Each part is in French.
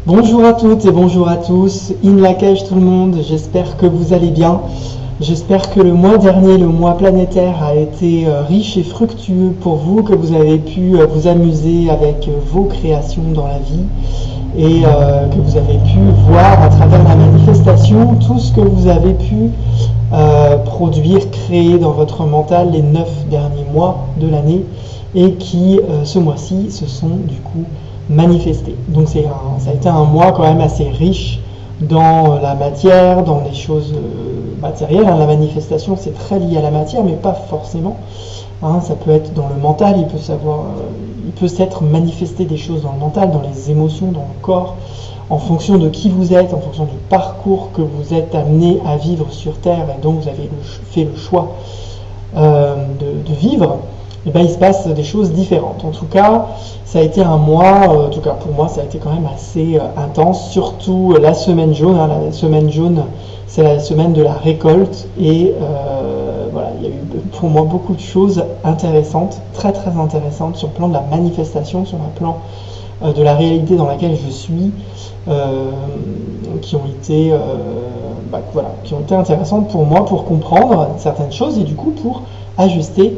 Bonjour à toutes et bonjour à tous, in la cage tout le monde, j'espère que vous allez bien. J'espère que le mois dernier, le mois planétaire, a été riche et fructueux pour vous, que vous avez pu vous amuser avec vos créations dans la vie et que vous avez pu voir à travers la manifestation tout ce que vous avez pu produire, créer dans votre mental les 9 derniers mois de l'année et qui, ce mois-ci, se sont du coup manifestés. Donc ça a été un mois quand même assez riche dans la matière, dans les choses matérielles. La manifestation, c'est très lié à la matière, mais pas forcément. Ça peut être dans le mental, il peut s'être manifesté des choses dans le mental, dans les émotions, dans le corps, en fonction de qui vous êtes, en fonction du parcours que vous êtes amené à vivre sur Terre, et donc vous avez fait le choix de vivre. Et ben, il se passe des choses différentes. En tout cas, ça a été un mois, en tout cas pour moi, ça a été quand même assez intense, surtout la semaine jaune. La semaine jaune, c'est la semaine de la récolte, et voilà, il y a eu pour moi beaucoup de choses intéressantes, très très intéressantes, sur le plan de la manifestation, sur le plan de la réalité dans laquelle je suis, qui ont été intéressantes pour moi, pour comprendre certaines choses, et du coup pour ajuster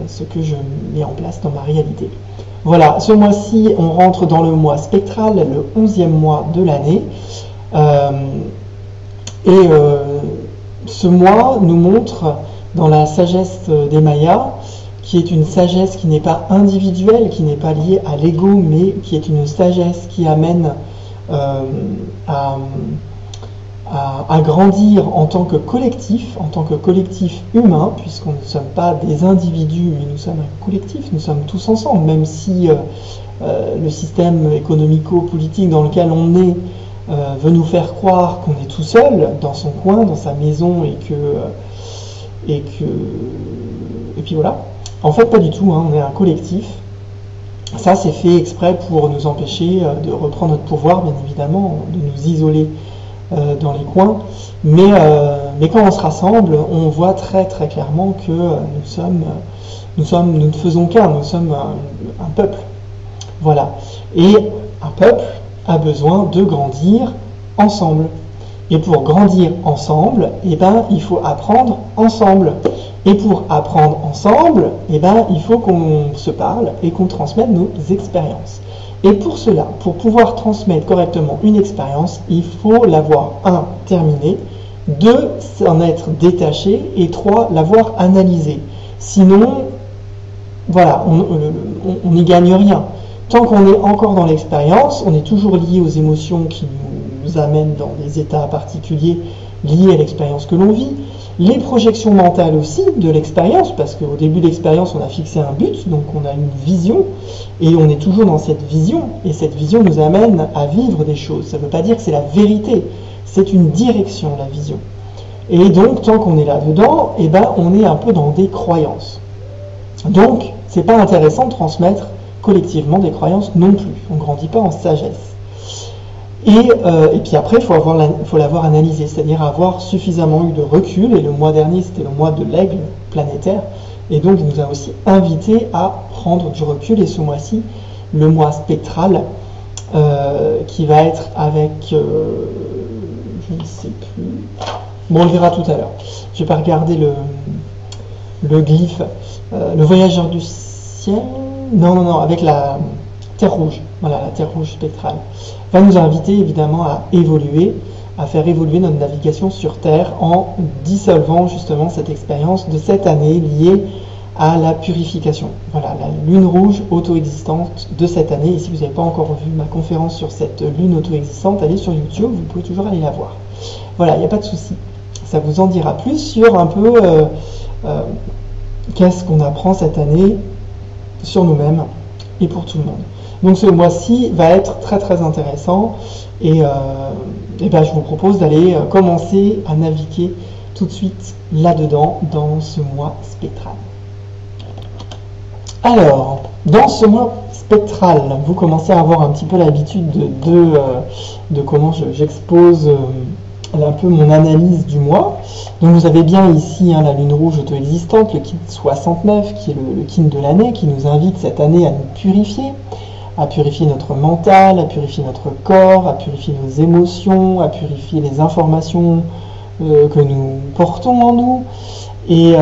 ce que je mets en place dans ma réalité. Voilà, ce mois-ci, on rentre dans le mois spectral, le 11e mois de l'année. Ce mois nous montre dans la sagesse des Mayas, qui est une sagesse qui n'est pas individuelle, qui n'est pas liée à l'ego, mais qui est une sagesse qui amène à grandir en tant que collectif humain, puisqu'on ne sommes pas des individus, mais nous sommes un collectif, nous sommes tous ensemble, même si le système économico-politique dans lequel on est veut nous faire croire qu'on est tout seul, dans son coin, dans sa maison, et puis voilà. En fait, pas du tout, on est un collectif. Ça, c'est fait exprès pour nous empêcher de reprendre notre pouvoir, bien évidemment, de nous isoler dans les coins, mais quand on se rassemble, on voit très très clairement que nous ne faisons qu'un, nous sommes un peuple. Voilà. Et un peuple a besoin de grandir ensemble. Et pour grandir ensemble, il faut apprendre ensemble. Et pour apprendre ensemble, il faut qu'on se parle et qu'on transmette nos expériences. Et pour cela, pour pouvoir transmettre correctement une expérience, il faut l'avoir, 1, terminée, 2, s'en être détaché, et 3, l'avoir analysée. Sinon, voilà, on n'y gagne rien. Tant qu'on est encore dans l'expérience, on est toujours lié aux émotions qui nous amènent dans des états particuliers liés à l'expérience que l'on vit. Les projections mentales aussi de l'expérience, parce qu'au début de l'expérience, on a fixé un but, donc on a une vision, et on est toujours dans cette vision, et cette vision nous amène à vivre des choses. Ça ne veut pas dire que c'est la vérité, c'est une direction, la vision. Et donc, tant qu'on est là-dedans, on est un peu dans des croyances. Donc, c'est pas intéressant de transmettre collectivement des croyances non plus. On ne grandit pas en sagesse. Et puis après, il faut l'avoir analysé, c'est-à-dire avoir suffisamment eu de recul, et le mois dernier, c'était le mois de l'aigle planétaire, et donc il nous a aussi invités à prendre du recul, et ce mois-ci, le mois spectral, qui va être avec, je ne sais plus, bon, on le verra tout à l'heure, je vais pas regarder le glyphe, le voyageur du ciel, non, avec la Terre rouge, voilà, la Terre rouge spectrale, va nous inviter évidemment à évoluer, à faire évoluer notre navigation sur Terre en dissolvant justement cette expérience de cette année liée à la purification. Voilà, la lune rouge auto-existante de cette année. Et si vous n'avez pas encore vu ma conférence sur cette lune auto-existante, allez sur YouTube, vous pouvez toujours aller la voir. Voilà, il n'y a pas de souci. Ça vous en dira plus sur un peu qu'est-ce qu'on apprend cette année sur nous-mêmes et pour tout le monde. Donc ce mois-ci va être très très intéressant, et je vous propose d'aller commencer à naviguer tout de suite là-dedans dans ce mois spectral. Alors, dans ce mois spectral, vous commencez à avoir un petit peu l'habitude de comment j'expose un peu mon analyse du mois. Donc vous avez bien ici la lune rouge auto-existante, le kin 69, qui est le kin de l'année, qui nous invite cette année à nous purifier, à purifier notre mental, à purifier notre corps, à purifier nos émotions, à purifier les informations que nous portons en nous, et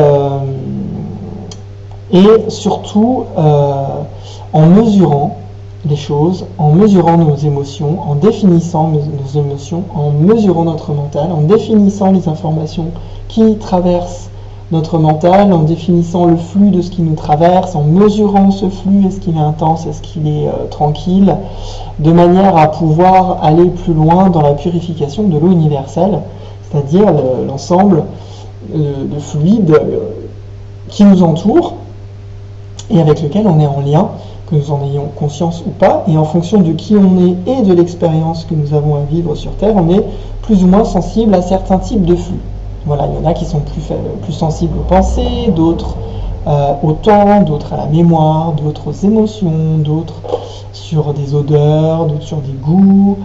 surtout en mesurant les choses, en mesurant nos émotions, en définissant nos émotions, en mesurant notre mental, en définissant les informations qui traversent notre mental, en définissant le flux de ce qui nous traverse, en mesurant ce flux, est-ce qu'il est intense, est-ce qu'il est tranquille, de manière à pouvoir aller plus loin dans la purification de l'eau universelle, c'est-à-dire l'ensemble de fluides qui nous entourent et avec lequel on est en lien, que nous en ayons conscience ou pas, et en fonction de qui on est et de l'expérience que nous avons à vivre sur Terre, on est plus ou moins sensible à certains types de flux. Voilà, il y en a qui sont plus sensibles aux pensées, d'autres au temps, d'autres à la mémoire, d'autres aux émotions, d'autres sur des odeurs, d'autres sur des goûts.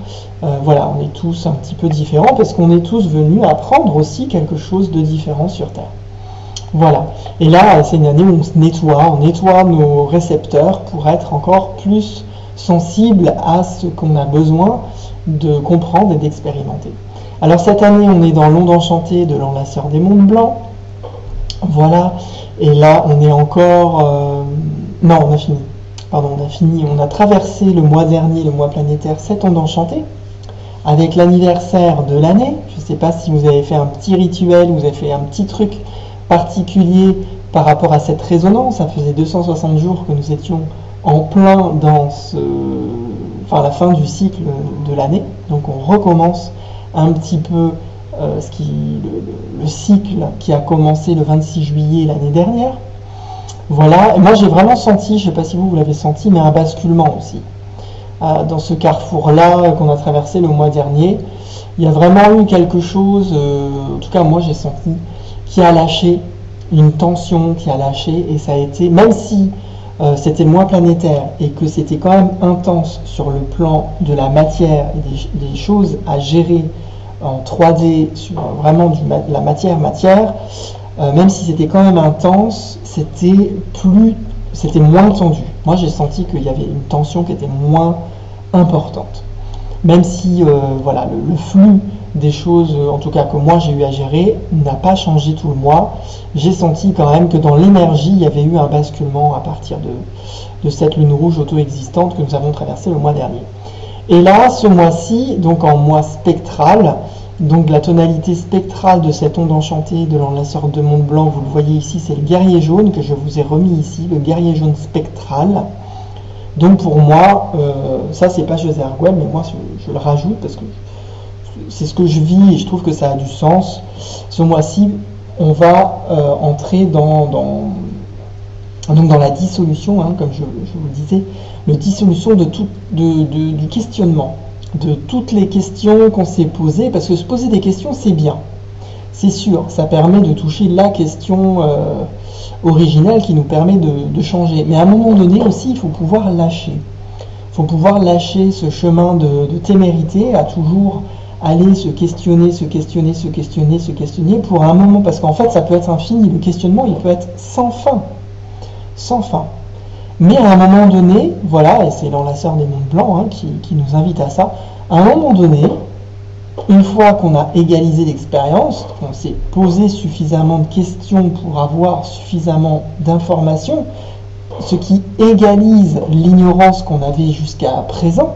Voilà, on est tous un petit peu différents parce qu'on est tous venus apprendre aussi quelque chose de différent sur Terre. Voilà, et là c'est une année où on nettoie nos récepteurs pour être encore plus sensibles à ce qu'on a besoin de comprendre et d'expérimenter. Alors cette année on est dans l'onde enchantée de l'enlaceur des mondes blancs, voilà, et là on est encore... non, on a fini, pardon, on a traversé le mois dernier, le mois planétaire, cette onde enchantée, avec l'anniversaire de l'année. Je ne sais pas si vous avez fait un petit rituel, vous avez fait un petit truc particulier par rapport à cette résonance. Ça faisait 260 jours que nous étions en plein dans la fin du cycle de l'année, donc on recommence un petit peu le cycle qui a commencé le 26 juillet l'année dernière. Voilà, et moi j'ai vraiment senti, je ne sais pas si vous l'avez senti, mais un basculement aussi. Dans ce carrefour-là qu'on a traversé le mois dernier, il y a vraiment eu quelque chose, en tout cas moi j'ai senti, qui a lâché, une tension qui a lâché, et ça a été, même si c'était le mois planétaire et que c'était quand même intense sur le plan de la matière et des choses à gérer en 3D, sur vraiment la matière, même si c'était quand même intense, c'était moins tendu. Moi j'ai senti qu'il y avait une tension qui était moins importante. Même si voilà, le flux des choses, en tout cas que moi j'ai eu à gérer, n'a pas changé tout le mois. J'ai senti quand même que dans l'énergie, il y avait eu un basculement à partir de cette lune rouge auto-existante que nous avons traversée le mois dernier. Et là, ce mois-ci, donc en mois spectral, donc la tonalité spectrale de cette onde enchantée de l'enlaceur de monde blanc, vous le voyez ici, c'est le guerrier jaune que je vous ai remis ici, le guerrier jaune spectral. Donc pour moi, ça c'est pas José Arguel, mais moi je le rajoute parce que c'est ce que je vis et je trouve que ça a du sens. Ce mois-ci, on va entrer dans la dissolution, hein, comme je vous le disais, la dissolution du questionnement, de toutes les questions qu'on s'est posées, parce que se poser des questions, c'est bien. C'est sûr, ça permet de toucher la question originale qui nous permet de changer. Mais à un moment donné aussi, il faut pouvoir lâcher. Il faut pouvoir lâcher ce chemin de témérité à toujours aller se questionner pour un moment, parce qu'en fait ça peut être infini, le questionnement il peut être sans fin. Mais à un moment donné, voilà, et c'est l'enlaceur des mondes blancs hein, qui nous invite à ça, à un moment donné, une fois qu'on a égalisé l'expérience, qu'on s'est posé suffisamment de questions pour avoir suffisamment d'informations, ce qui égalise l'ignorance qu'on avait jusqu'à présent,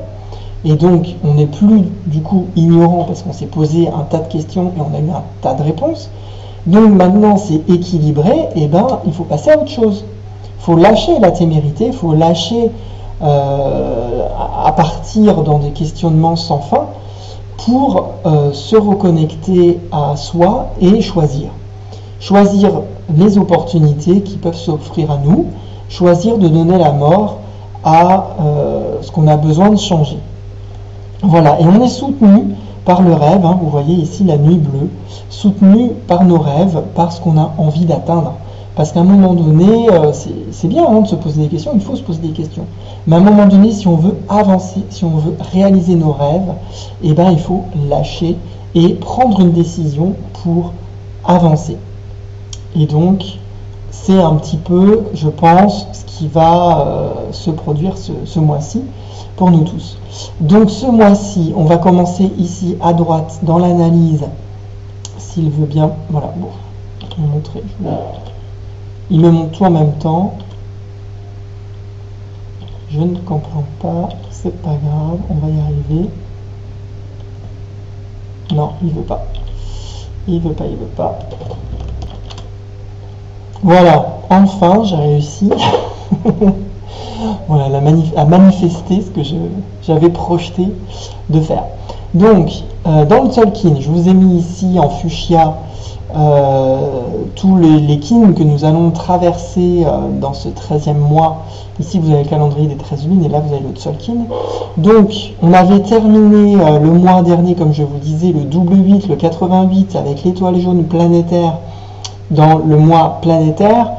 et donc on n'est plus du coup ignorant parce qu'on s'est posé un tas de questions et on a eu un tas de réponses. Donc maintenant c'est équilibré, et ben il faut passer à autre chose. Il faut lâcher la témérité, il faut lâcher à partir dans des questionnements sans fin pour se reconnecter à soi et choisir. Choisir les opportunités qui peuvent s'offrir à nous, choisir de donner la mort à ce qu'on a besoin de changer. Voilà, et on est soutenu par le rêve, hein, vous voyez ici la nuit bleue, soutenu par nos rêves, par ce qu'on a envie d'atteindre. Parce qu'à un moment donné, c'est bien hein, de se poser des questions, il faut se poser des questions. Mais à un moment donné, si on veut avancer, si on veut réaliser nos rêves, eh ben, il faut lâcher et prendre une décision pour avancer. Et donc, c'est un petit peu, je pense, ce qui va se produire ce mois-ci. pour nous tous. Donc ce mois-ci, on va commencer ici à droite dans l'analyse, s'il veut bien. Voilà, bon, je vais montrer. Il me montre tout en même temps. Je ne comprends pas, c'est pas grave, on va y arriver. Non, il veut pas. Il veut pas. Voilà, enfin j'ai réussi voilà, à manifester ce que j'avais projeté de faire. Donc, dans le Tzolk'in, je vous ai mis ici en fuchsia tous les kin que nous allons traverser dans ce 13e mois. Ici, vous avez le calendrier des 13 lunes et là, vous avez le Tzolk'in. Donc, on avait terminé le mois dernier, comme je vous disais, le double 8, le 88, avec l'étoile jaune planétaire dans le mois planétaire.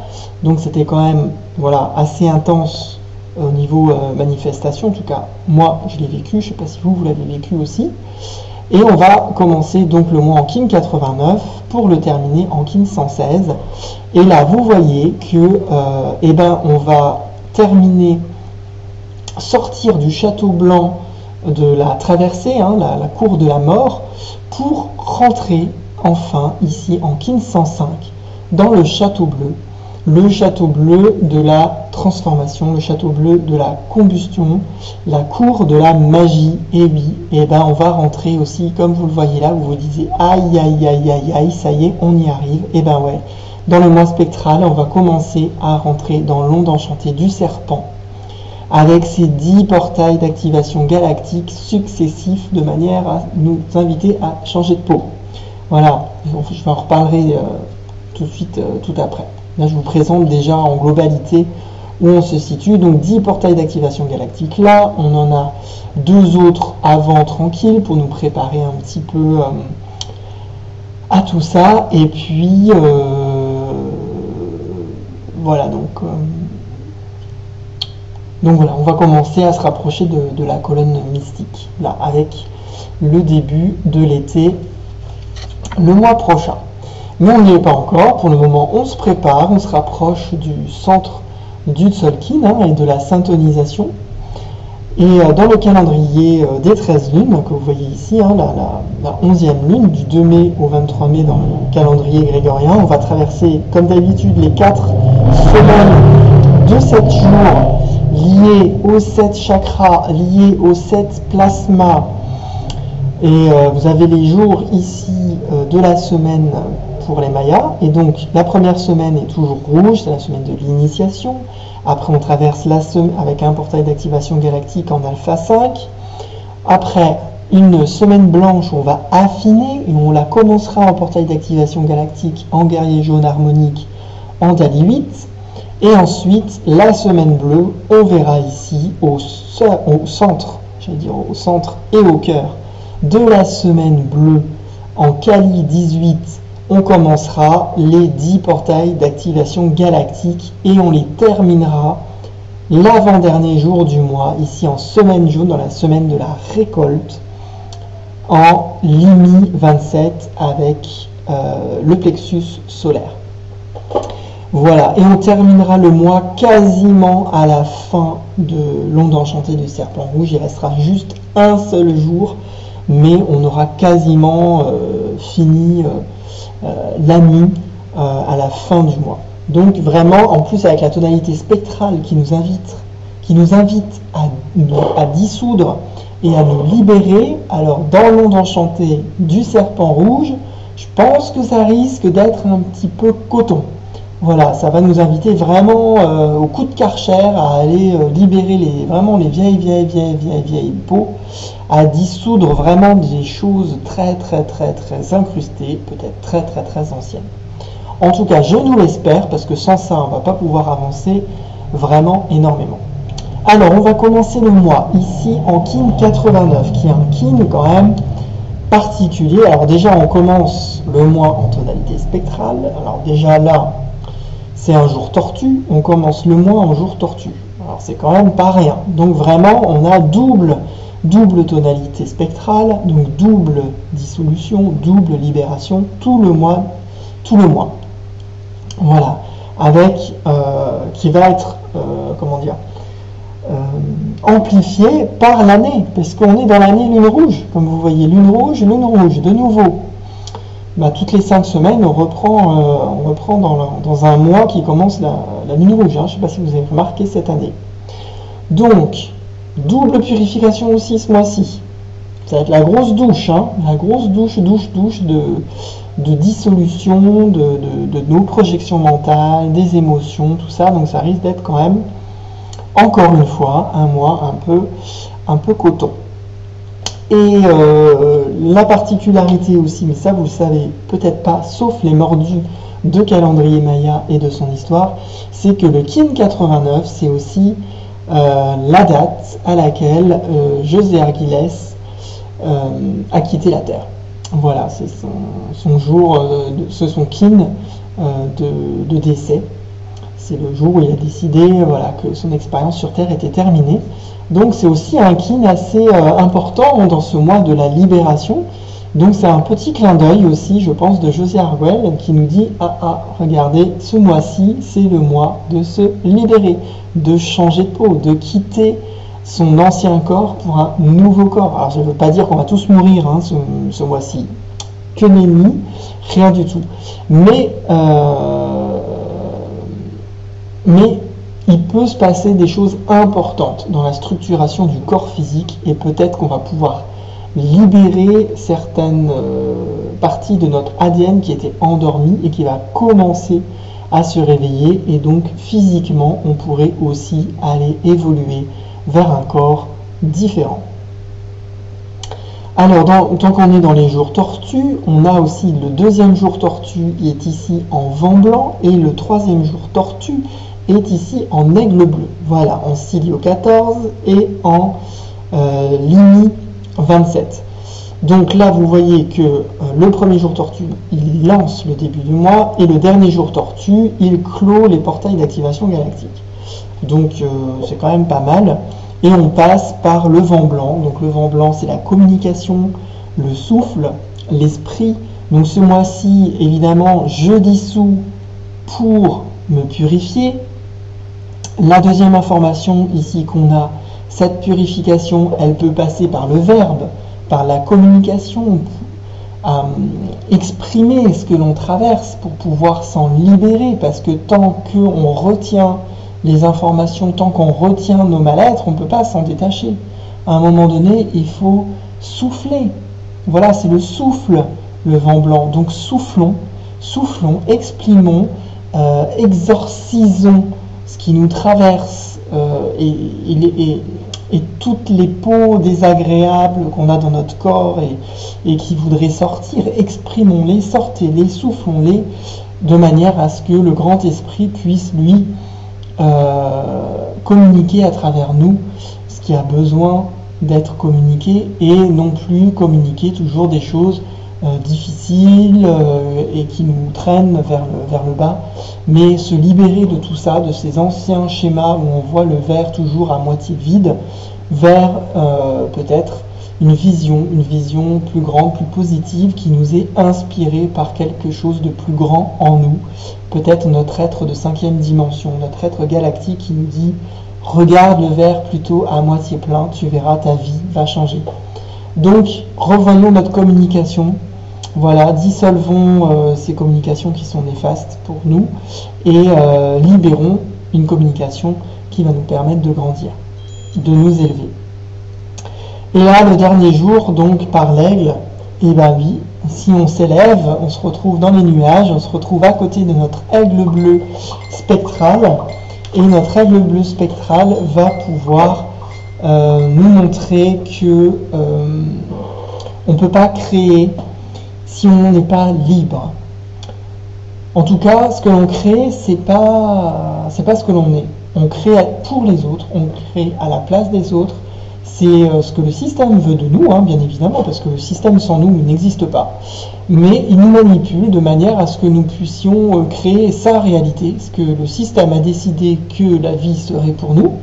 Donc, c'était quand même voilà, assez intense au niveau manifestation. En tout cas, moi, je l'ai vécu. Je ne sais pas si vous l'avez vécu aussi. Et on va commencer donc le mois en kin 89 pour le terminer en kin 116. Et là, vous voyez que on va terminer, sortir du château blanc de la traversée, la cour de la mort, pour rentrer enfin ici en kin 105 dans le château bleu de la transformation, le château bleu de la combustion, la cour de la magie. Et oui, on va rentrer aussi, comme vous le voyez là, vous vous disiez aïe aïe aïe aïe aïe, ça y est, on y arrive. Ouais, dans le mois spectral, on va commencer à rentrer dans l'onde enchantée du serpent avec ces 10 portails d'activation galactique successifs de manière à nous inviter à changer de peau. Voilà, je en reparlerai tout de suite, tout après. Là, je vous présente déjà en globalité où on se situe. Donc, 10 portails d'activation galactique. Là, on en a 2 autres avant tranquille pour nous préparer un petit peu à tout ça. Et puis, voilà, donc voilà, on va commencer à se rapprocher de la colonne mystique, là, avec le début de l'été, le mois prochain. Mais on n'y est pas encore, pour le moment on se prépare, on se rapproche du centre du Tzolk'in et de la syntonisation. Et dans le calendrier des 13 lunes, que vous voyez ici, la 11e lune, du 2 mai au 23 mai dans le calendrier grégorien, on va traverser comme d'habitude les 4 semaines de 7 jours liés aux 7 chakras, liés aux 7 plasmas. Et vous avez les jours ici de la semaine pour les Mayas. Et donc la première semaine est toujours rouge, c'est la semaine de l'initiation. Après on traverse la semaine avec un portail d'activation galactique en alpha 5. Après une semaine blanche, on va affiner et on la commencera en portail d'activation galactique en guerrier jaune harmonique en Dali 8. Et ensuite la semaine bleue, on verra ici au centre, j'allais dire au centre et au cœur de la semaine bleue en Kali 18, on commencera les 10 portails d'activation galactique et on les terminera l'avant-dernier jour du mois, ici en semaine jaune, dans la semaine de la récolte, en Limi 27 avec le plexus solaire. Voilà, et on terminera le mois quasiment à la fin de l'onde enchantée du serpent rouge. Il restera juste un seul jour, mais on aura quasiment fini la nuit à la fin du mois. Donc vraiment, en plus avec la tonalité spectrale qui nous invite à dissoudre et à nous libérer, alors dans l'onde enchantée du serpent rouge, je pense que ça risque d'être un petit peu coton. Voilà, ça va nous inviter vraiment au coup de Karcher à aller libérer vraiment les vieilles peaux, à dissoudre vraiment des choses très incrustées, peut-être très anciennes. En tout cas, je nous l'espère, parce que sans ça, on ne va pas pouvoir avancer vraiment énormément. Alors, on va commencer le mois ici en kin 89, qui est un kin quand même particulier. Alors déjà, on commence le mois en tonalité spectrale. Alors déjà là, c'est un jour tortue, on commence le mois en jour tortue. Alors c'est quand même pas rien. Donc vraiment, on a double tonalité spectrale, donc double dissolution, double libération, tout le mois. Voilà, avec qui va être, amplifié par l'année, parce qu'on est dans l'année lune rouge, comme vous voyez, lune rouge, de nouveau. Bah, toutes les 5 semaines, on reprend dans un mois qui commence la lune rouge, hein. Je ne sais pas si vous avez remarqué cette année. Donc, double purification aussi ce mois-ci. Ça va être la grosse douche, hein, la grosse douche de dissolution de nos projections mentales, des émotions, tout ça. Donc ça risque d'être quand même, encore une fois, un mois un peu coton. Et la particularité aussi, mais ça vous le savez peut-être pas, sauf les mordus de calendrier Maya et de son histoire, c'est que le Kin 89, c'est aussi la date à laquelle José Arguilles a quitté la Terre. Voilà, c'est son jour, son kin de décès. C'est le jour où il a décidé voilà, que son expérience sur Terre était terminée. Donc c'est aussi un kin assez important dans ce mois de la libération. Donc c'est un petit clin d'œil aussi, je pense, de José Arguelles qui nous dit « Ah, regardez, ce mois-ci, c'est le mois de se libérer, de changer de peau, de quitter son ancien corps pour un nouveau corps. » Alors je ne veux pas dire qu'on va tous mourir hein, ce mois-ci, que nenni, rien du tout. Mais il peut se passer des choses importantes dans la structuration du corps physique et peut-être qu'on va pouvoir libérer certaines parties de notre ADN qui étaient endormies et qui va commencer à se réveiller, et donc physiquement on pourrait aussi aller évoluer vers un corps différent. Alors, tant qu'on est dans les jours tortues, on a aussi le deuxième jour tortue qui est ici en vent blanc, et le troisième jour tortue est ici en aigle bleu. Voilà, en Silio 14 et en Limi 27. Donc là, vous voyez que le premier jour tortue, il lance le début du mois, et le dernier jour tortue, il clôt les portails d'activation galactique. Donc c'est quand même pas mal. Et on passe par le vent blanc. Donc le vent blanc, c'est la communication, le souffle, l'esprit. Donc ce mois-ci, évidemment, je dissous pour me purifier. La deuxième information ici qu'on a, cette purification, elle peut passer par le verbe, par la communication, exprimer ce que l'on traverse pour pouvoir s'en libérer, parce que tant qu'on retient les informations, tant qu'on retient nos mal-être, on ne peut pas s'en détacher. À un moment donné, il faut souffler. Voilà, c'est le souffle, le vent blanc. Donc soufflons, exprimons, exorcisons ce qui nous traverse et toutes les peaux désagréables qu'on a dans notre corps et qui voudraient sortir, exprimons-les, sortez-les, soufflons-les, de manière à ce que le grand esprit puisse, lui, communiquer à travers nous ce qui a besoin d'être communiqué, et non plus communiquer toujours des choses difficiles et qui nous traînent vers le bas, mais se libérer de tout ça, de ces anciens schémas où on voit le verre toujours à moitié vide, vers peut-être une vision plus grande, plus positive, qui nous est inspirée par quelque chose de plus grand en nous, peut-être notre être de 5e dimension, notre être galactique qui nous dit « Regarde le verre plutôt à moitié plein, tu verras, ta vie va changer ». Donc, revoyons notre communication, voilà, dissolvons ces communications qui sont néfastes pour nous, et libérons une communication qui va nous permettre de grandir, de nous élever. Et là, le dernier jour, donc par l'aigle, et bien oui, si on s'élève, on se retrouve dans les nuages, on se retrouve à côté de notre aigle bleu spectral, et notre aigle bleu spectral va pouvoir nous montrer que on ne peut pas créer si on n'est pas libre. En tout cas, ce que l'on crée, c'est pas ce que l'on est. On crée pour les autres, on crée à la place des autres. C'est ce que le système veut de nous, hein, bien évidemment, parce que le système sans nous n'existe pas. Mais il nous manipule de manière à ce que nous puissions créer sa réalité, ce que le système a décidé que la vie serait pour nous.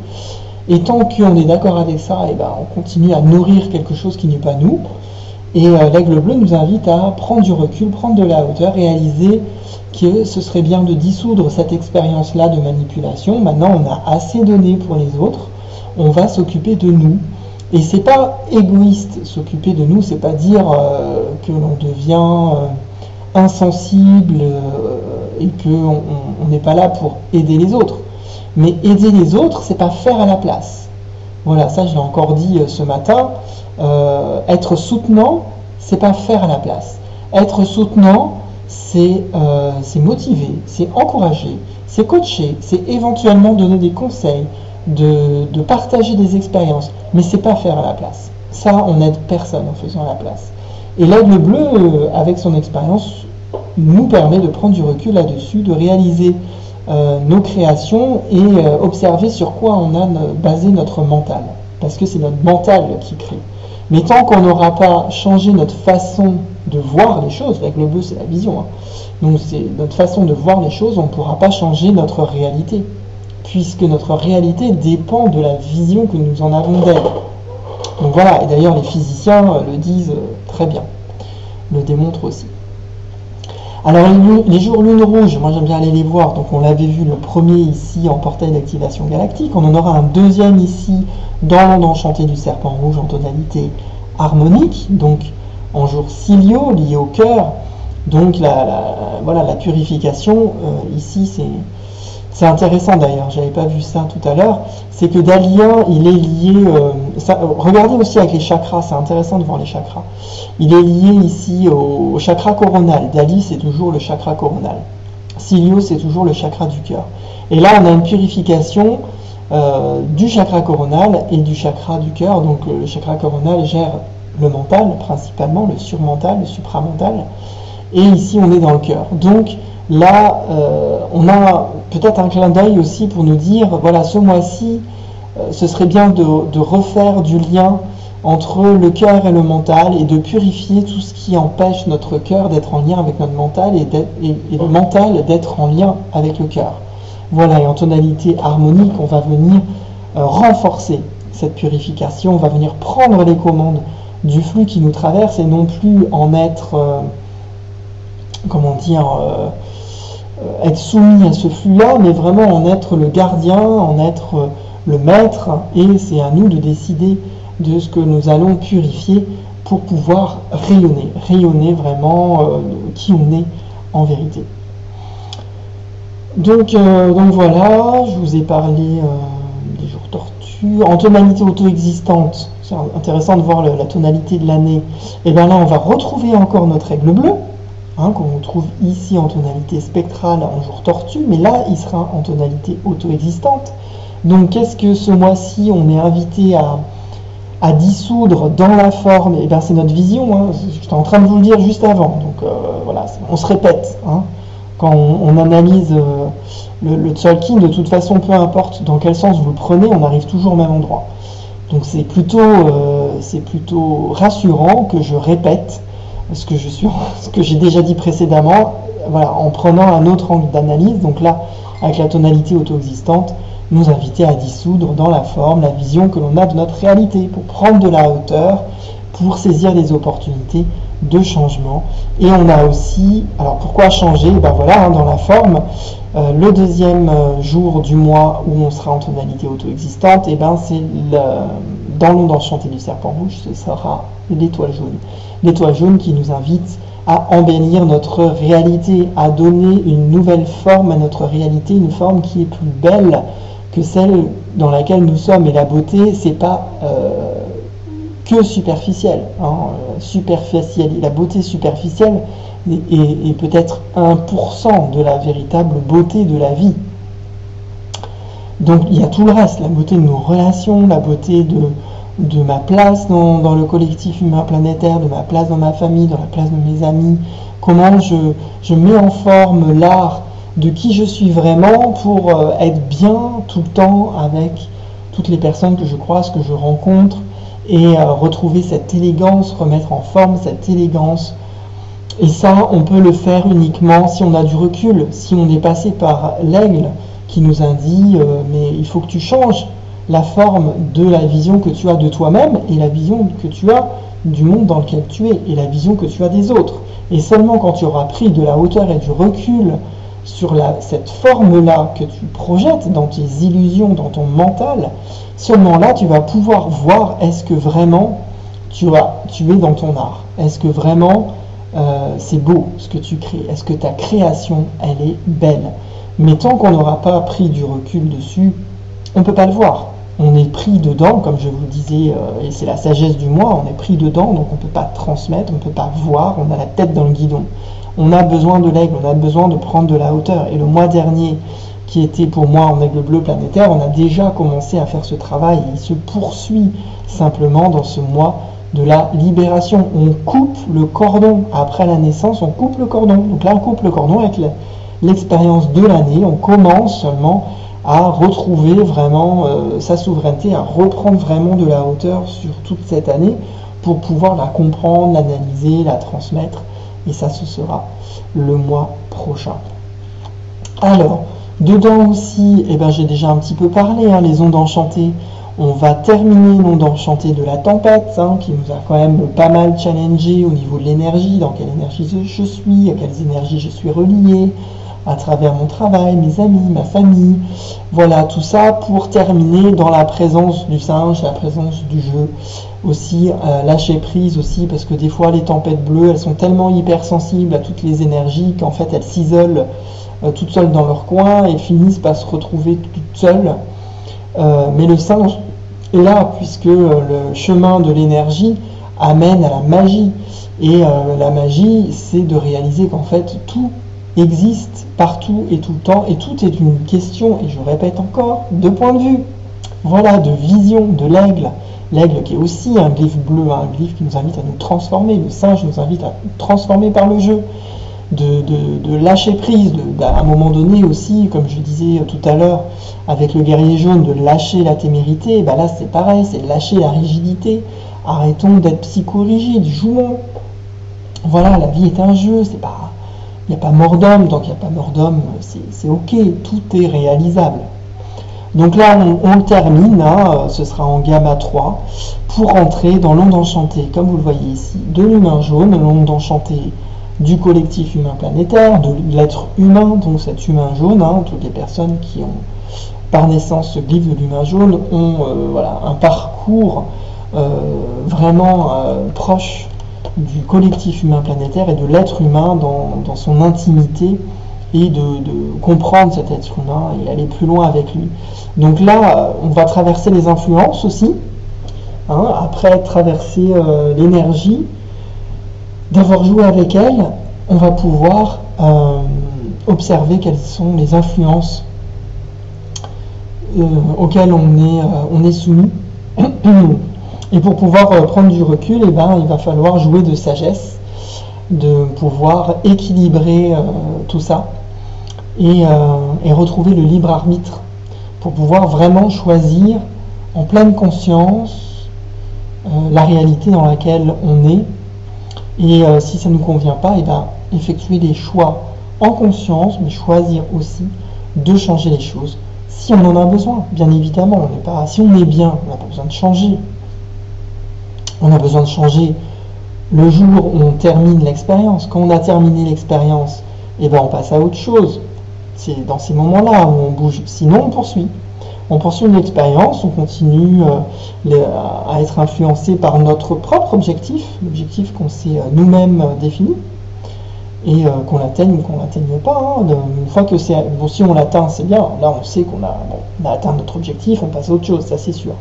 Et tant qu'on est d'accord avec ça, eh ben, on continue à nourrir quelque chose qui n'est pas nous. Et l'aigle bleu nous invite à prendre du recul, prendre de la hauteur, réaliser que ce serait bien de dissoudre cette expérience-là de manipulation. Maintenant, on a assez donné pour les autres. on va s'occuper de nous. Et c'est pas égoïste s'occuper de nous, c'est pas dire que l'on devient insensible et qu'on n'est pas là pour aider les autres. Mais aider les autres, c'est pas faire à la place. Voilà, ça je l'ai encore dit ce matin. Être soutenant, c'est pas faire à la place. Être soutenant, c'est motiver, c'est encourager, c'est coacher, c'est éventuellement donner des conseils, de partager des expériences, mais c'est pas faire à la place. Ça, on n'aide personne en faisant à la place. Et l'Aigle bleu, avec son expérience, nous permet de prendre du recul là-dessus, de réaliser nos créations et observer sur quoi on a basé notre mental. Parce que c'est notre mental qui crée. Mais tant qu'on n'aura pas changé notre façon de voir les choses, l'Aigle bleu c'est la vision, hein. Donc c'est notre façon de voir les choses, on ne pourra pas changer notre réalité. Puisque notre réalité dépend de la vision que nous en avons d'elle. Donc voilà, et d'ailleurs les physiciens le disent très bien, le démontrent aussi. Alors les jours lune rouge, moi j'aime bien aller les voir, donc on l'avait vu le premier ici en portail d'activation galactique, on en aura un deuxième ici dans l'onde enchantée du serpent rouge en tonalité harmonique, donc en jour Cilio lié au cœur, donc voilà, la purification, ici c'est intéressant d'ailleurs, j'avais pas vu ça tout à l'heure, c'est que Dalien, il est lié, regardez aussi avec les chakras, c'est intéressant de voir les chakras. Il est lié ici au chakra coronal. Dali, c'est toujours le chakra coronal. Cilio, c'est toujours le chakra du cœur. Et là, on a une purification du chakra coronal et du chakra du cœur. Donc le chakra coronal gère le mental, principalement, le surmental, le supramental. Et ici, on est dans le cœur. Donc là, on a peut-être un clin d'œil aussi pour nous dire, voilà, ce mois-ci, ce serait bien de refaire du lien entre le cœur et le mental et de purifier tout ce qui empêche notre cœur d'être en lien avec notre mental et le mental d'être en lien avec le cœur. Voilà, et en tonalité harmonique, on va venir renforcer cette purification, on va venir prendre les commandes du flux qui nous traverse et non plus en être, être soumis à ce flux-là, mais vraiment en être le gardien, en être le maître, et c'est à nous de décider de ce que nous allons purifier pour pouvoir rayonner vraiment qui on est en vérité. Donc voilà, je vous ai parlé des jours tortues. En tonalité auto-existante, c'est intéressant de voir la tonalité de l'année. Et bien là, on va retrouver encore notre aigle bleu, hein, qu'on trouve ici en tonalité spectrale en jour tortue, mais là, il sera en tonalité auto-existante. Donc qu'est-ce que ce mois-ci, on est invité à dissoudre dans la forme? Et bien c'est notre vision, hein. J'étais en train de vous le dire juste avant, donc voilà, on se répète, hein. Quand on analyse le Tzolk'in, de toute façon, peu importe dans quel sens vous le prenez, on arrive toujours au même endroit. Donc c'est plutôt rassurant que je répète ce que j'ai déjà dit précédemment, voilà, en prenant un autre angle d'analyse, donc là, avec la tonalité auto-existante, nous inviter à dissoudre dans la forme la vision que l'on a de notre réalité, pour prendre de la hauteur, pour saisir des opportunités de changement. Et on a aussi, alors pourquoi changer? Ben voilà, hein, dans la forme, le deuxième jour du mois où on sera en tonalité auto-existante, et ben c'est dans l'onde enchantée du serpent rouge, ce sera l'étoile jaune. L'étoile jaune qui nous invite à embellir notre réalité, à donner une nouvelle forme à notre réalité, une forme qui est plus belle que celle dans laquelle nous sommes. Et la beauté, c'est pas que superficielle, hein, la beauté superficielle est peut-être 1% de la véritable beauté de la vie. Donc il y a tout le reste, la beauté de nos relations, la beauté de ma place dans le collectif humain planétaire, de ma place dans ma famille, dans la place de mes amis, comment je mets en forme l'art de qui je suis vraiment pour être bien tout le temps avec toutes les personnes que je croise, que je rencontre, et retrouver cette élégance, remettre en forme cette élégance. Et ça, on peut le faire uniquement si on a du recul, si on est passé par l'aigle qui nous a dit mais il faut que tu changes la forme de la vision que tu as de toi-même et la vision que tu as du monde dans lequel tu es et la vision que tu as des autres. Et seulement quand tu auras pris de la hauteur et du recul sur cette forme-là que tu projettes dans tes illusions, dans ton mental, seulement là tu vas pouvoir voir est-ce que vraiment tu es dans ton art, est-ce que vraiment c'est beau ce que tu crées, est-ce que ta création elle est belle. Mais tant qu'on n'aura pas pris du recul dessus, on ne peut pas le voir. On est pris dedans, comme je vous le disais, et c'est la sagesse du moi, on est pris dedans, donc on ne peut pas transmettre, on ne peut pas voir, on a la tête dans le guidon. On a besoin de l'aigle, on a besoin de prendre de la hauteur. Et le mois dernier, qui était pour moi en aigle bleu planétaire, on a déjà commencé à faire ce travail. Il se poursuit simplement dans ce mois de la libération. On coupe le cordon. Après la naissance, on coupe le cordon. Donc là, on coupe le cordon avec l'expérience de l'année. On commence seulement à retrouver vraiment sa souveraineté, à reprendre vraiment de la hauteur sur toute cette année pour pouvoir la comprendre, l'analyser, la transmettre. Et ça, ce sera le mois prochain. Alors, dedans aussi, eh ben, j'ai déjà un petit peu parlé, hein, les ondes enchantées. On va terminer l'onde enchantée de la tempête, hein, qui nous a quand même pas mal challengé au niveau de l'énergie, dans quelle énergie je suis, à quelles énergies je suis relié, à travers mon travail, mes amis, ma famille. Voilà, tout ça pour terminer dans la présence du singe, la présence du jeu. Aussi, lâcher prise aussi, parce que des fois les tempêtes bleues, elles sont tellement hypersensibles à toutes les énergies qu'en fait elles s'isolent toutes seules dans leur coin et finissent par se retrouver toutes seules. Mais le singe est là, puisque le chemin de l'énergie amène à la magie. Et la magie, c'est de réaliser qu'en fait tout existe partout et tout le temps, et tout est une question, et je répète encore, de point de vue. Voilà, de vision, de l'aigle. L'aigle qui est aussi un glyphe bleu, un glyphe qui nous invite à nous transformer. Le singe nous invite à nous transformer par le jeu, de lâcher prise, à un moment donné aussi, comme je disais tout à l'heure, avec le guerrier jaune, de lâcher la témérité. Ben là c'est pareil, c'est lâcher la rigidité. Arrêtons d'être psychorigides, jouons. Voilà, la vie est un jeu, c'est pas... Il n'y a pas mort d'homme, tant qu'il n'y a pas mort d'homme, c'est ok, tout est réalisable. Donc là, on le termine, hein, ce sera en gamma 3, pour entrer dans l'onde enchantée, comme vous le voyez ici, de l'humain jaune, l'onde enchantée du collectif humain planétaire, de l'être humain, donc cet humain jaune, hein, toutes les personnes qui ont par naissance ce glyphe de l'humain jaune ont voilà, un parcours vraiment proche du collectif humain planétaire et de l'être humain dans son intimité, et de comprendre cet être humain et aller plus loin avec lui. Donc là, on va traverser les influences aussi, hein, après traverser l'énergie, d'avoir joué avec elle, on va pouvoir observer quelles sont les influences auxquelles on est soumis. Et pour pouvoir prendre du recul, eh ben, il va falloir jouer de sagesse, de pouvoir équilibrer tout ça, et retrouver le libre arbitre pour pouvoir vraiment choisir en pleine conscience la réalité dans laquelle on est, et si ça ne nous convient pas, et ben, effectuer des choix en conscience, mais choisir aussi de changer les choses si on en a besoin. Bien évidemment, si on est bien, on n'a pas besoin de changer. On a besoin de changer le jour où on termine l'expérience. Quand on a terminé l'expérience, eh ben on passe à autre chose. C'est dans ces moments-là où on bouge. Sinon, on poursuit. On poursuit l'expérience, on continue à être influencé par notre propre objectif, l'objectif qu'on s'est nous-mêmes défini, et qu'on l'atteigne ou qu'on l'atteigne pas. Hein. Une fois que c'est bon, si on l'atteint, c'est bien. Là, on sait qu'on a atteint notre objectif, on passe à autre chose, ça c'est sûr.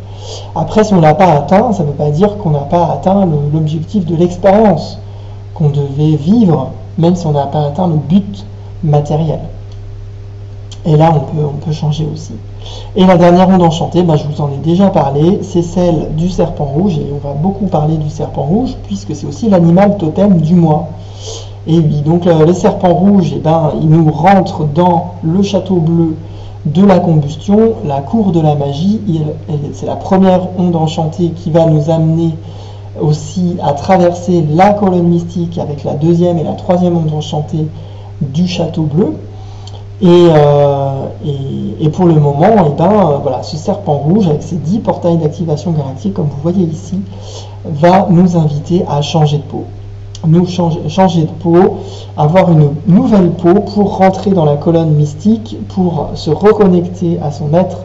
Après, si on l'a pas atteint, ça ne veut pas dire qu'on n'a pas atteint l'objectif de l'expérience qu'on devait vivre, même si on n'a pas atteint le but matériel. Et là, on peut changer aussi. Et la dernière onde enchantée, je vous en ai déjà parlé, c'est celle du serpent rouge, et on va beaucoup parler du serpent rouge, puisque c'est aussi l'animal totem du mois. Et oui, donc le serpent rouge, il nous rentre dans le château bleu de la combustion, la cour de la magie. C'est la première onde enchantée qui va nous amener aussi à traverser la colonne mystique avec la deuxième et la troisième onde enchantée du château bleu. Et pour le moment, voilà, ce serpent rouge avec ses 10 portails d'activation galactique, comme vous voyez ici, va nous inviter à changer de peau. nous changer de peau, avoir une nouvelle peau pour rentrer dans la colonne mystique, pour se reconnecter à son être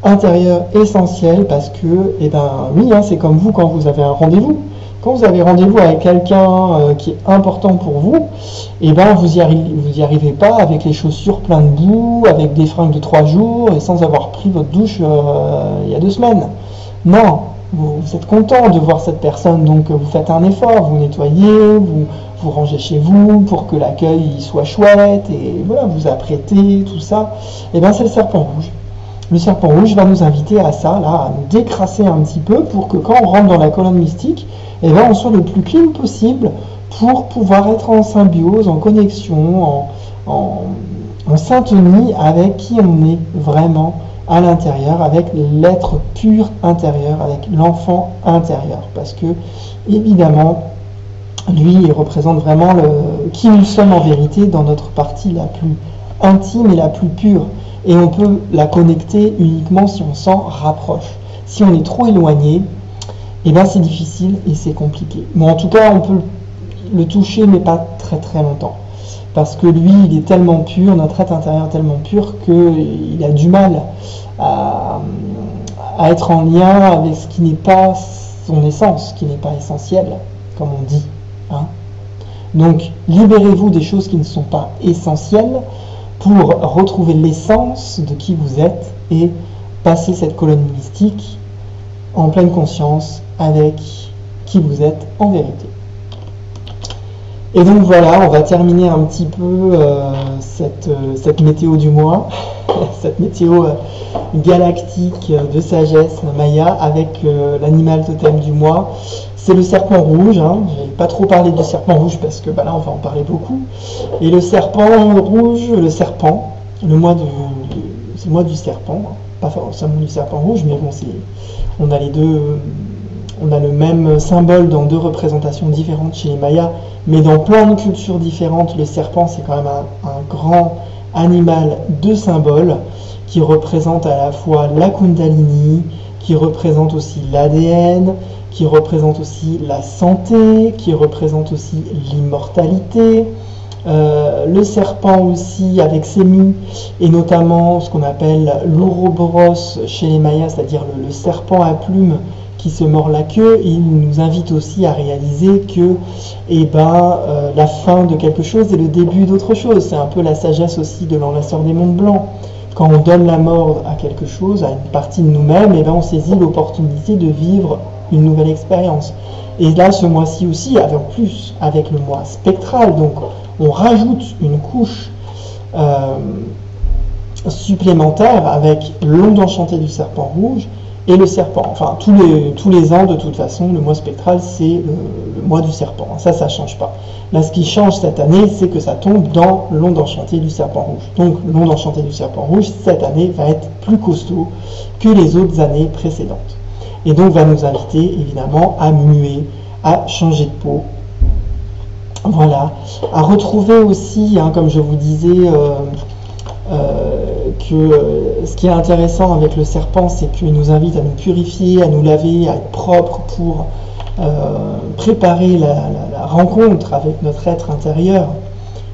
intérieur essentiel, parce que, eh ben oui, hein, c'est comme vous quand vous avez un rendez-vous. Quand vous avez rendez-vous avec quelqu'un qui est important pour vous, eh ben vous y arrivez pas avec les chaussures pleines de boue, avec des fringues de 3 jours et sans avoir pris votre douche il y a 2 semaines. Non, vous êtes content de voir cette personne, donc vous faites un effort, vous nettoyez, vous rangez chez vous pour que l'accueil soit chouette, et voilà, vous apprêtez, tout ça. Et bien c'est le serpent rouge. Le serpent rouge va nous inviter à ça, là, à nous décrasser un petit peu pour que quand on rentre dans la colonne mystique, et bien on soit le plus clean possible pour pouvoir être en symbiose, en connexion, en syntonie avec qui on est vraiment à l'intérieur, avec l'être pur intérieur, avec l'enfant intérieur. Parce que, évidemment, lui, il représente vraiment qui nous sommes en vérité dans notre partie la plus intime et la plus pure. Et on peut la connecter uniquement si on s'en rapproche. Si on est trop éloigné, eh ben c'est difficile et c'est compliqué. Mais en tout cas, on peut le toucher, mais pas très très longtemps. Parce que lui, il est tellement pur, notre être intérieur est tellement pur qu'il a du mal à être en lien avec ce qui n'est pas son essence, qui n'est pas essentiel, comme on dit. Hein. Donc, libérez-vous des choses qui ne sont pas essentielles pour retrouver l'essence de qui vous êtes et passer cette colonne mystique en pleine conscience avec qui vous êtes en vérité. Et donc voilà, on va terminer un petit peu cette météo du mois, cette météo galactique de sagesse Maya avec l'animal totem du mois. C'est le serpent rouge, hein. Je n'ai pas trop parlé du serpent rouge parce que là on va en parler beaucoup. Et le serpent rouge, le serpent, c'est le mois du serpent, pas forcément du serpent rouge, mais bon, on a les deux. On a le même symbole dans 2 représentations différentes chez les Mayas, mais dans plein de cultures différentes, le serpent c'est quand même un grand animal de symbole qui représente à la fois la Kundalini, qui représente aussi l'ADN, qui représente aussi la santé, qui représente aussi l'immortalité. Le serpent aussi avec ses mues, et notamment ce qu'on appelle l'ouroboros chez les Mayas, c'est-à-dire le serpent à plumes qui se mord la queue. Il nous invite aussi à réaliser que la fin de quelque chose est le début d'autre chose. C'est un peu la sagesse aussi de l'enlaceur des monts blancs. Quand on donne la mort à quelque chose, à une partie de nous-mêmes, on saisit l'opportunité de vivre une nouvelle expérience. Et là, ce mois-ci aussi, en plus avec le mois spectral, donc on rajoute une couche supplémentaire avec l'onde enchantée du serpent rouge et le serpent. Enfin, tous les ans, de toute façon, le mois spectral, c'est le mois du serpent. Ça ne change pas. Là, ce qui change cette année, c'est que ça tombe dans l'onde enchantée du serpent rouge. Donc, l'onde enchantée du serpent rouge, cette année, va être plus costaud que les autres années précédentes. Et donc, va nous inviter, évidemment, à muer, à changer de peau. Voilà. À retrouver aussi, hein, comme je vous disais, ce qui est intéressant avec le serpent, c'est qu'il nous invite à nous purifier, à nous laver, à être propre pour préparer la rencontre avec notre être intérieur,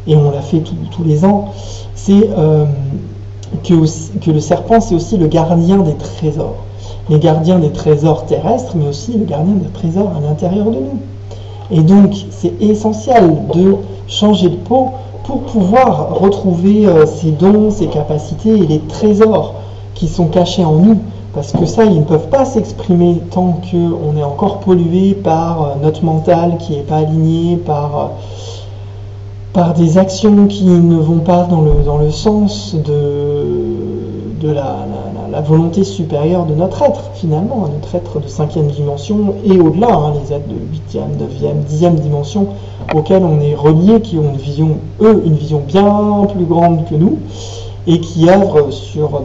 et on l'a fait tous les ans. C'est que le serpent, c'est aussi le gardien des trésors. Les gardiens des trésors terrestres, mais aussi le gardien des trésors à l'intérieur de nous. Et donc, c'est essentiel de changer de peau pour pouvoir retrouver ses dons, ses capacités et les trésors qui sont cachés en nous. Parce que ça, ils ne peuvent pas s'exprimer tant qu'on est encore pollué par notre mental qui n'est pas aligné, par des actions qui ne vont pas dans le sens de la volonté supérieure de notre être, finalement, notre être de 5e dimension et au-delà, hein, les êtres de 8e, 9e, 10e dimension auxquels on est reliés, qui ont une vision bien plus grande que nous et qui œuvrent sur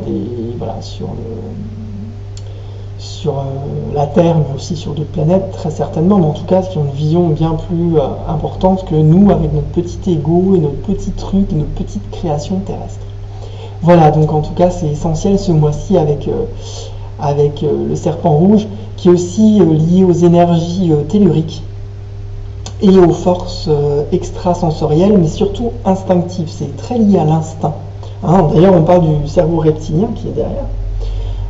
la Terre, mais aussi sur d'autres planètes, très certainement, mais en tout cas, qui ont une vision bien plus importante que nous, avec notre petit ego et notre petit truc, et notre petite création terrestre. Voilà, donc en tout cas, c'est essentiel ce mois-ci avec le serpent rouge, qui est aussi lié aux énergies telluriques, et aux forces extrasensorielles, mais surtout instinctives. C'est très lié à l'instinct. Hein, d'ailleurs, on parle du cerveau reptilien qui est derrière.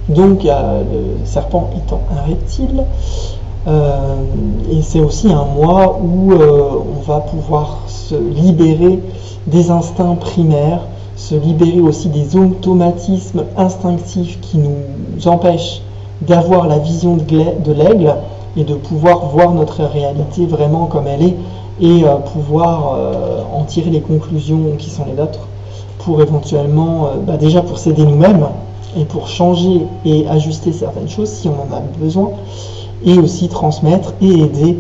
Donc, le serpent étant un reptile, et c'est aussi un mois où on va pouvoir se libérer des instincts primaires, se libérer aussi des automatismes instinctifs qui nous empêchent d'avoir la vision de l'aigle et de pouvoir voir notre réalité vraiment comme elle est et pouvoir en tirer les conclusions qui sont les nôtres pour éventuellement, déjà pour s'aider nous-mêmes et pour changer et ajuster certaines choses si on en a besoin, et aussi transmettre et aider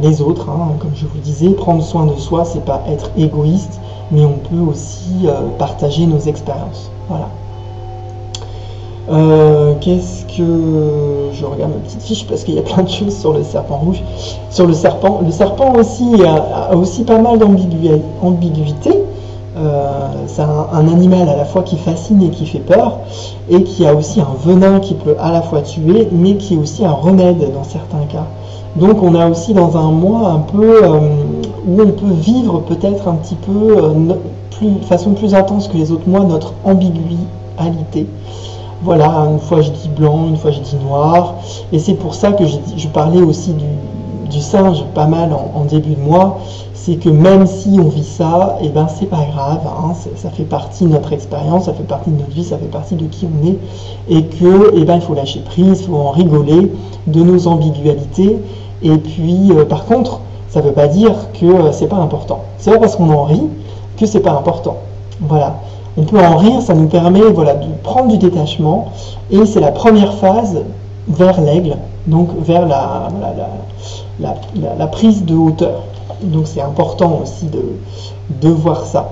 les autres, hein. Comme je vous disais, prendre soin de soi, c'est pas être égoïste, mais on peut aussi partager nos expériences. Voilà. Qu'est-ce que... Je regarde ma petite fiche parce qu'il y a plein de choses sur le serpent rouge. Sur le serpent aussi a aussi pas mal d'ambiguïté. C'est un animal à la fois qui fascine et qui fait peur, et qui a aussi un venin qui peut à la fois tuer, mais qui est aussi un remède dans certains cas. Donc on a aussi dans un mois un peu où on peut vivre peut-être un petit peu de façon plus intense que les autres mois notre ambiguïté. Voilà, une fois je dis blanc, une fois je dis noir, et c'est pour ça que je parlais aussi du singe pas mal en début de mois. C'est que même si on vit ça, et ben c'est pas grave, hein, ça fait partie de notre expérience, ça fait partie de notre vie, ça fait partie de qui on est, et que il faut lâcher prise, il faut en rigoler de nos ambiguïtés. Et puis par contre, ça ne veut pas dire que c'est pas important. C'est pas parce qu'on en rit que c'est pas important. Voilà. On peut en rire, ça nous permet de prendre du détachement, et c'est la première phase vers l'aigle, donc vers la prise de hauteur. Donc c'est important aussi de voir ça.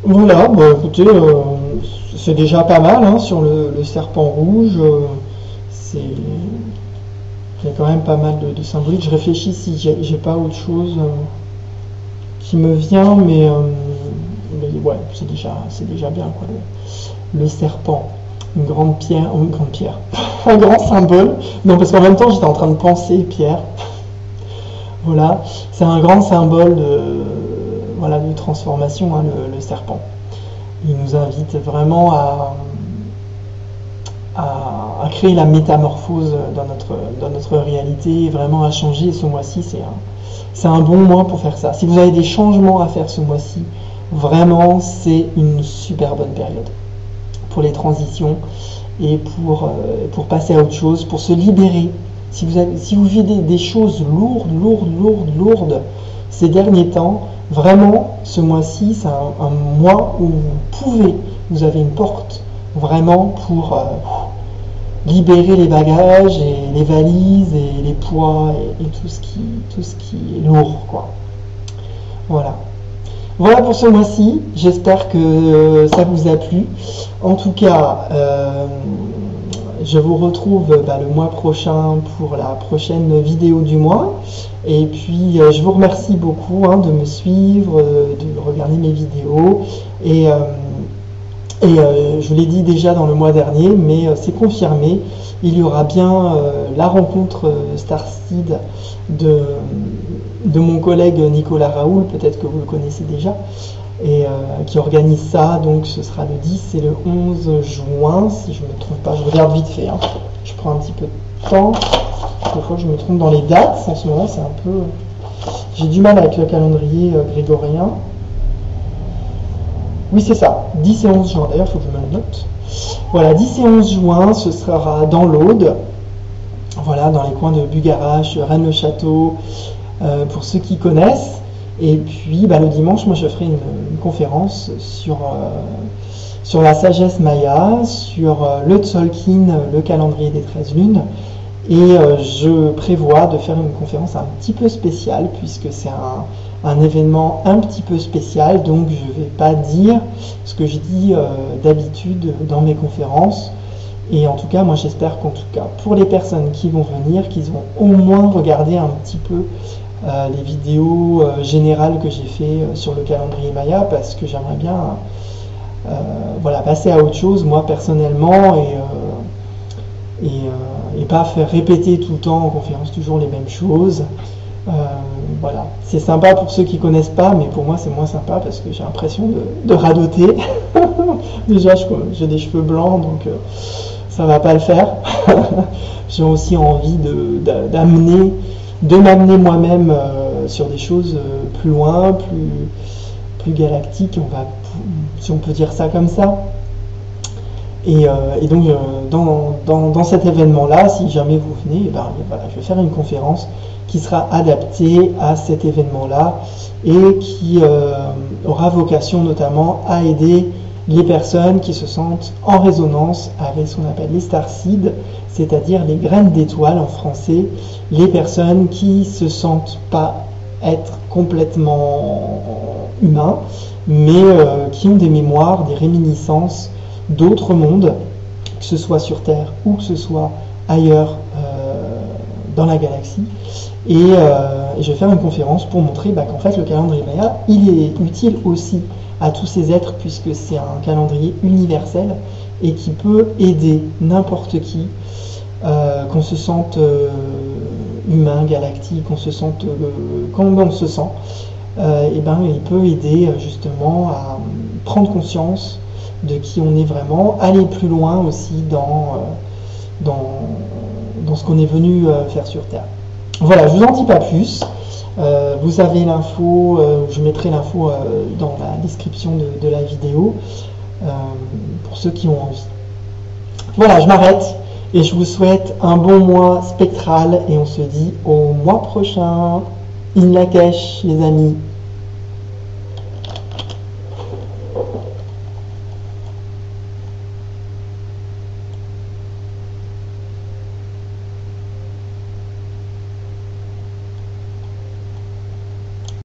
Voilà, écoutez, c'est déjà pas mal hein, sur le serpent rouge. Il y a quand même pas mal de symbolique. Je réfléchis si j'ai pas autre chose qui me vient, mais ouais, c'est déjà bien quoi. Le serpent, une grande pierre, un grand symbole. Non, parce qu'en même temps j'étais en train de penser pierre. Voilà, c'est un grand symbole de transformation, hein, le serpent. Il nous invite vraiment à créer la métamorphose dans notre réalité, vraiment à changer. Et ce mois-ci, c'est un bon mois pour faire ça. Si vous avez des changements à faire ce mois-ci, vraiment, c'est une super bonne période pour les transitions et pour passer à autre chose, pour se libérer. Si vous vivez des choses lourdes ces derniers temps, vraiment, ce mois-ci, c'est un mois où vous avez une porte vraiment pour libérer les bagages et les valises et les poids et tout ce qui est lourd, quoi. Voilà pour ce mois-ci. J'espère que ça vous a plu. En tout cas, je vous retrouve le mois prochain pour la prochaine vidéo du mois. Et puis, je vous remercie beaucoup de me suivre, de regarder mes vidéos. Et je vous l'ai dit déjà dans le mois dernier, mais c'est confirmé. Il y aura bien la rencontre Starseed de mon collègue Nicolas Raoul, peut-être que vous le connaissez déjà, et qui organise ça. Donc ce sera le 10 et le 11 juin, si je ne me trompe pas. Je regarde vite fait, hein. Je prends un petit peu de temps. Des fois je me trompe dans les dates, en ce moment c'est un peu... J'ai du mal avec le calendrier grégorien. Oui, c'est ça, 10 et 11 juin. D'ailleurs, il faut que je me le note. Voilà, 10 et 11 juin, ce sera dans l'Aude. Voilà, dans les coins de Bugarache, Rennes-le-Château, pour ceux qui connaissent. Et puis, le dimanche, moi, je ferai une conférence sur la sagesse maya, sur le Tzolk'in, le calendrier des 13 lunes. Et je prévois de faire une conférence un petit peu spéciale, puisque c'est un événement un petit peu spécial, donc je ne vais pas dire ce que je dis d'habitude dans mes conférences. Et en tout cas, moi j'espère qu'en tout cas, pour les personnes qui vont venir, qu'ils vont au moins regarder un petit peu les vidéos générales que j'ai fait sur le calendrier maya, parce que j'aimerais bien passer à autre chose, moi personnellement, et et pas faire répéter tout le temps en conférence toujours les mêmes choses. Voilà, c'est sympa pour ceux qui connaissent pas, mais pour moi c'est moins sympa parce que j'ai l'impression de radoter. Déjà j'ai des cheveux blancs, donc ça va pas le faire. J'ai aussi envie de m'amener moi-même sur des choses plus loin, plus galactiques, si on peut dire ça comme ça. Et donc dans cet événement-là, si jamais vous venez, voilà, je vais faire une conférence qui sera adaptée à cet événement-là et qui aura vocation notamment à aider les personnes qui se sentent en résonance avec ce qu'on appelle les starseeds, c'est-à-dire les graines d'étoiles en français, les personnes qui se sentent pas être complètement humains, mais qui ont des mémoires, des réminiscences d'autres mondes, que ce soit sur Terre ou que ce soit ailleurs dans la galaxie. Et je vais faire une conférence pour montrer qu'en fait le calendrier Maya, il est utile aussi à tous ces êtres puisque c'est un calendrier universel et qui peut aider n'importe qui, qu'on se sente humain, galactique, qu'on se sente comme on se sent, il peut aider justement à prendre conscience de qui on est vraiment, aller plus loin aussi dans ce qu'on est venu faire sur Terre. Voilà, je vous en dis pas plus. Vous avez l'info, je mettrai l'info dans la description de la vidéo pour ceux qui ont envie. Voilà, je m'arrête et je vous souhaite un bon mois spectral et on se dit au mois prochain. In Lakesh, les amis.